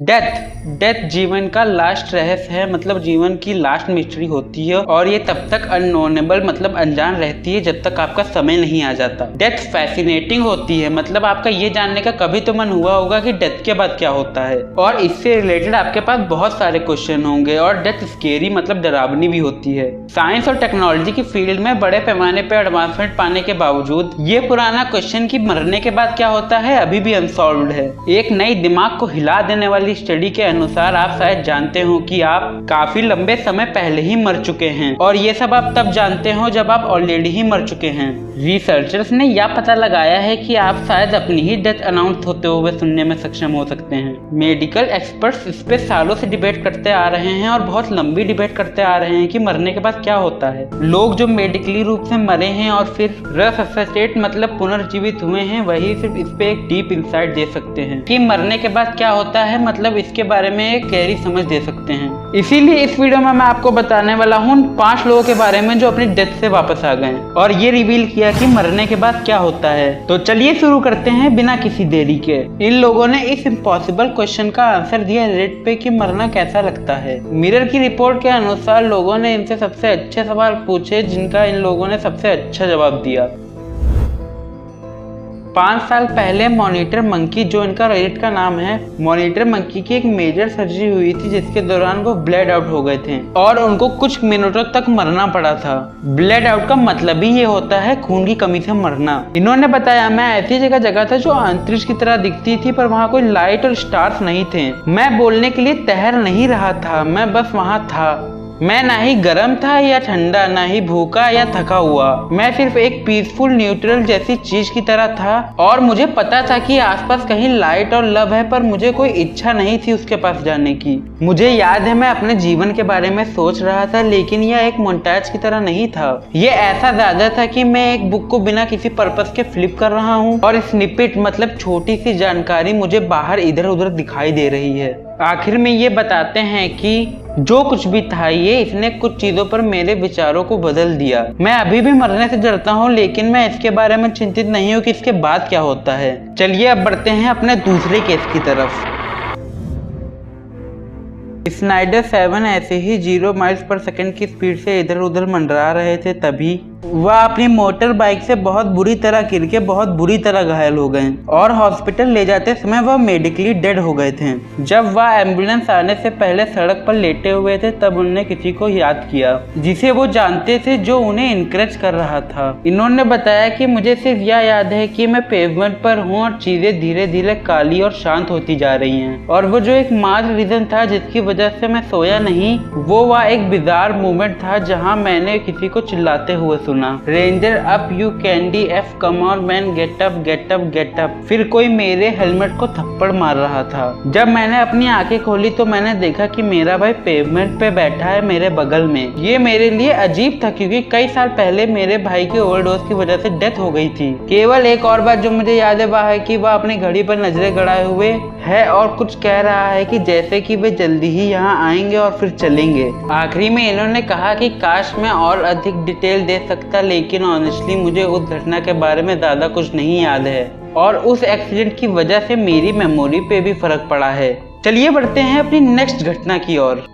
Death जीवन का last रहस्य है, मतलब जीवन की लास्ट मिस्ट्री होती है और ये तब तक अननोनेबल मतलब अनजान रहती है जब तक आपका समय नहीं आ जाता। डेथ फैसिनेटिंग होती है, मतलब आपका ये जानने का कभी तो मन हुआ होगा कि डेथ के बाद क्या होता है, और इससे रिलेटेड आपके पास बहुत सारे क्वेश्चन होंगे। और डेथ स्केरी मतलब डरावनी भी होती है। साइंस और टेक्नोलॉजी की फील्ड में बड़े पैमाने पर एडवांसमेंट पाने के बावजूद ये पुराना क्वेश्चन कि मरने के बाद क्या होता है अभी भी अनसॉल्व्ड है। एक नई दिमाग को हिला देने वाली स्टडी के अनुसार आप शायद जानते हो कि आप काफी लंबे समय पहले ही मर चुके हैं, और ये सब आप तब जानते हो जब आप ऑलरेडी ही मर चुके हैं। रिसर्चर्स ने यह पता लगाया है कि आप शायद अपनी ही डेथ अनाउंस होते हुए सुनने में सक्षम हो सकते हैं। मेडिकल एक्सपर्ट्स इस पे सालों से डिबेट करते आ रहे हैं और बहुत लंबी डिबेट करते आ रहे हैं कि मरने के बाद क्या होता है। लोग जो मेडिकली रूप से मरे हैं और फिर रिससिटेट मतलब पुनर्जीवित हुए हैं, वही सिर्फ इस पे एक डीप इंसाइट दे सकते हैं कि मरने के बाद क्या होता है, मतलब इसके बारे में एक गहरी समझ दे सकते हैं। इसीलिए इस वीडियो में मैं आपको बताने वाला हूँ 5 लोगों के बारे में जो अपनी डेथ से वापस आ गए और ये रिवील किया कि मरने के बाद क्या होता है। तो चलिए शुरू करते हैं बिना किसी देरी के। इन लोगों ने इस इम्पॉसिबल क्वेश्चन का आंसर दिया रेडिट पे कि मरना कैसा लगता है। मिरर की रिपोर्ट के अनुसार लोगों ने इनसे सबसे अच्छे सवाल पूछे जिनका इन लोगों ने सबसे अच्छा जवाब दिया। 5 साल पहले मॉनिटर मंकी, जो इनका रेडिट का नाम है, मॉनिटर मंकी की एक मेजर सर्जरी हुई थी जिसके दौरान वो ब्लड आउट हो गए थे और उनको कुछ मिनटों तक मरना पड़ा था। ब्लड आउट का मतलब ही ये होता है खून की कमी से मरना। इन्होंने बताया, मैं ऐसी जगह था जो अंतरिक्ष की तरह दिखती थी पर वहाँ कोई लाइट और स्टार्स नहीं थे। मैं बोलने के लिए तैयार नहीं रहा था, मैं बस वहाँ था। मैं ना ही गर्म था या ठंडा, ना ही भूखा या थका हुआ। मैं सिर्फ एक पीसफुल न्यूट्रल जैसी चीज की तरह था और मुझे पता था कि आसपास कहीं लाइट और लव है, पर मुझे कोई इच्छा नहीं थी उसके पास जाने की। मुझे याद है मैं अपने जीवन के बारे में सोच रहा था, लेकिन यह एक मोन्टाज की तरह नहीं था। ये ऐसा ज्यादा था कि मैं एक बुक को बिना किसी पर्पस के फ्लिप कर रहा हूँ और स्निपेट मतलब छोटी सी जानकारी मुझे बाहर इधर उधर दिखाई दे रही है। आखिर में ये बताते हैं कि जो कुछ भी था इसने कुछ चीजों पर मेरे विचारों को बदल दिया। मैं अभी भी मरने से डरता हूँ, लेकिन मैं इसके बारे में चिंतित नहीं हूँ कि इसके बाद क्या होता है। चलिए अब बढ़ते हैं अपने दूसरे केस की तरफ। स्नाइडर 7 ऐसे ही 0 माइल्स पर सेकंड की स्पीड से इधर उधर मंडरा रहे थे, तभी वह अपनी मोटर बाइक से बहुत बुरी तरह गिर के बहुत बुरी तरह घायल हो गए और हॉस्पिटल ले जाते समय वह मेडिकली डेड हो गए थे। जब वह एम्बुलेंस आने से पहले सड़क पर लेटे हुए थे तब उन्होंने किसी को याद किया जिसे वो जानते थे, जो उन्हें इनकरेज कर रहा था। इन्होंने बताया कि मुझे सिर्फ यह याद है कि मैं पेवमेंट पर हूँ और चीजें धीरे धीरे काली और शांत होती जा रही हैं, और वो जो एक मात्र रीजन था जिसकी वजह से मैं सोया नहीं, वो वह एक बिजार मोमेंट था जहाँ मैंने किसी को चिल्लाते हुए सुना, ranger up you candy F come on main get up get up get up. फिर कोई मेरे हेलमेट को थप्पड़ मार रहा था। जब मैंने अपनी आंखें खोली तो मैंने देखा कि मेरा भाई पेवमेंट पे बैठा है मेरे बगल में। ये मेरे लिए अजीब था क्योंकि कई साल पहले मेरे भाई की ओवरडोज की वजह से डेथ हो गई थी। केवल एक और बात जो मुझे याद है वह है कि वह अपनी घड़ी पर नजरें गड़ाए हुए है और कुछ कह रहा है कि जैसे कि वे जल्दी ही यहाँ आएंगे और फिर चलेंगे। आखिरी में इन्होंने कहा कि काश मैं और अधिक डिटेल दे सकता, लेकिन ऑनेस्टली मुझे उस घटना के बारे में ज्यादा कुछ नहीं याद है और उस एक्सीडेंट की वजह से मेरी मेमोरी पे भी फर्क पड़ा है। चलिए बढ़ते हैं अपनी नेक्स्ट घटना की ओर।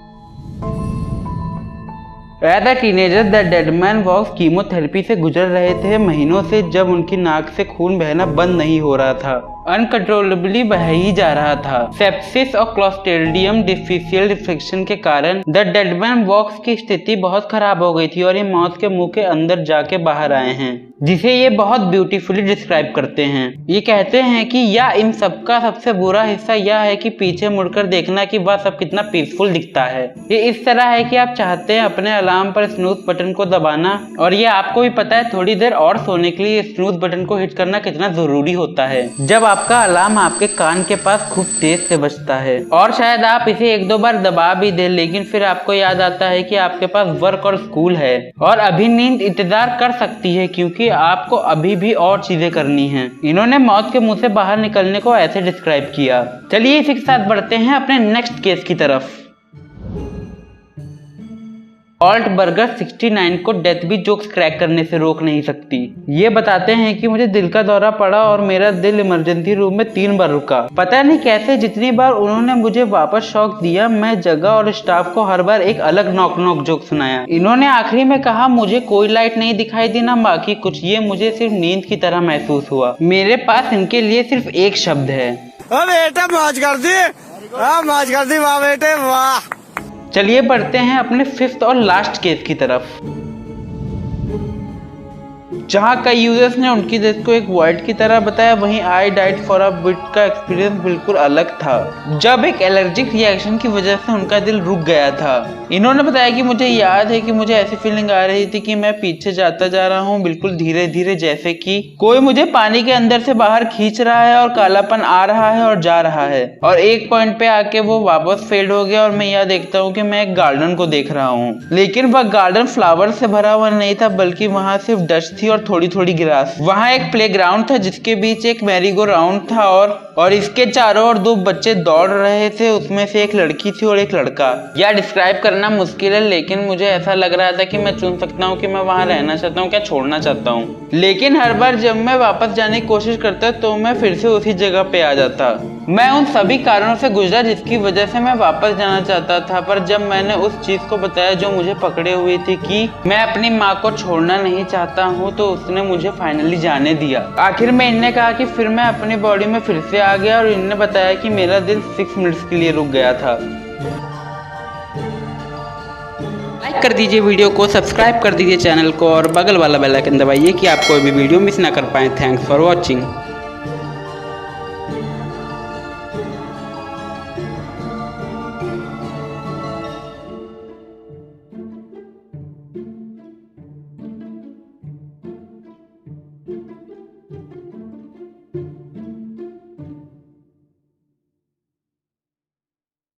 As a teenager the dead man walks chemotherapy से गुजर रहे थे महीनों से, जब उनकी नाक से खून बहना बंद नहीं हो रहा था, अनकंट्रोलेबली बह ही जा रहा था। सेप्सिस और क्लोस्ट्रिडियम डिफिशियल इन्फेक्शन के कारण द डेड मैन वॉक्स की स्थिति बहुत खराब हो गई थी और ये मौत के मुंह के अंदर जाके बाहर आए हैं, जिसे ये बहुत ब्यूटीफुली डिस्क्राइब करते हैं। ये कहते हैं कि या इन सब का सबसे बुरा हिस्सा यह है कि पीछे मुड़कर देखना कि वह सब कितना पीसफुल दिखता है। ये इस तरह है कि आप चाहते हैं अपने अलार्म पर स्नूज बटन को दबाना, और ये आपको भी पता है थोड़ी देर और सोने के लिए स्नूज बटन को हिट करना कितना जरूरी होता है जब आपका अलार्म आपके कान के पास खूब तेज से बजता है। और शायद आप इसे 1-2 बार दबा भी दें, लेकिन फिर आपको याद आता है कि आपके पास वर्क और स्कूल है और अभी नींद इंतजार कर सकती है क्योंकि आपको अभी भी और चीजें करनी हैं। इन्होंने मौत के मुंह से बाहर निकलने को ऐसे डिस्क्राइब किया। चलिए इसी के साथ बढ़ते हैं अपने नेक्स्ट केस की तरफ। ऑल्ट बर्गर 69 को डेथ भी जोक्स क्रैक करने से रोक नहीं सकती। ये बताते हैं कि मुझे दिल का दौरा पड़ा और मेरा दिल इमरजेंसी रूम में 3 बार रुका। पता नहीं कैसे जितनी बार उन्होंने मुझे वापस शॉक दिया, मैं जगह और स्टाफ को हर बार एक अलग नॉक नॉक जोक सुनाया। इन्होंने आखिरी में कहा मुझे कोई लाइट नहीं दिखाई दी ना बाकी कुछ, ये मुझे सिर्फ नींद की तरह महसूस हुआ। मेरे पास इनके लिए सिर्फ एक शब्द है, बेटा मौज कर दी, मौज कर दी, वाह बेटे वाह। चलिए बढ़ते हैं अपने 5th और लास्ट केस की तरफ, जहां कई यूजर्स ने उनकी डेथ को एक वॉइड की तरह बताया, वहीं आई डाइड फॉर अ बिट का एक्सपीरियंस बिल्कुल अलग था, जब एक एलर्जिक रिएक्शन की वजह से उनका दिल रुक गया था। इन्होंने बताया कि मुझे याद है कि मुझे ऐसी फीलिंग आ रही थी कि मैं पीछे जाता जा रहा हूँ, बिल्कुल धीरे धीरे, जैसे कि कोई मुझे पानी के अंदर से बाहर खींच रहा है और कालापन आ रहा है और जा रहा है, और एक पॉइंट पे आके वो वापस फेड हो गया और मैं यह देखता हूँ कि मैं एक गार्डन को देख रहा हूँ, लेकिन वह गार्डन फ्लावर से भरा हुआ नहीं था, बल्कि वहाँ सिर्फ डस्ट थी और थोड़ी थोड़ी ग्रास। वहाँ एक प्लेग्राउंड था जिसके बीच एक मैरीगो राउंड था और इसके चारों ओर 2 बच्चे दौड़ रहे थे, उसमें से एक लड़की थी और एक लड़का। यह डिस्क्राइब करना मुश्किल है, लेकिन मुझे ऐसा लग रहा था कि मैं चुन सकता हूँ कि मैं वहाँ रहना चाहता हूँ क्या छोड़ना चाहता हूँ, लेकिन हर बार जब मैं वापस जाने की कोशिश करता तो मैं फिर से उसी जगह पे आ जाता। मैं उन सभी कारणों से गुजरा जिसकी वजह से मैं वापस जाना चाहता था, पर जब मैंने उस चीज को बताया जो मुझे पकड़े हुई थी कि मैं अपनी माँ को छोड़ना नहीं चाहता हूँ, तो उसने मुझे फाइनली जाने दिया। आखिर में इनने कहा कि फिर मैं अपनी बॉडी में फिर से आ गया, और इनने बताया कि मेरा दिल 6 मिनट्स के लिए रुक गया था। लाइक कर दीजिए वीडियो को, सब्सक्राइब कर दीजिए चैनल को और बगल वाला बेल आइकन दबाइए कि आप कोई भी वीडियो मिस ना कर पाएं। Thanks for watching.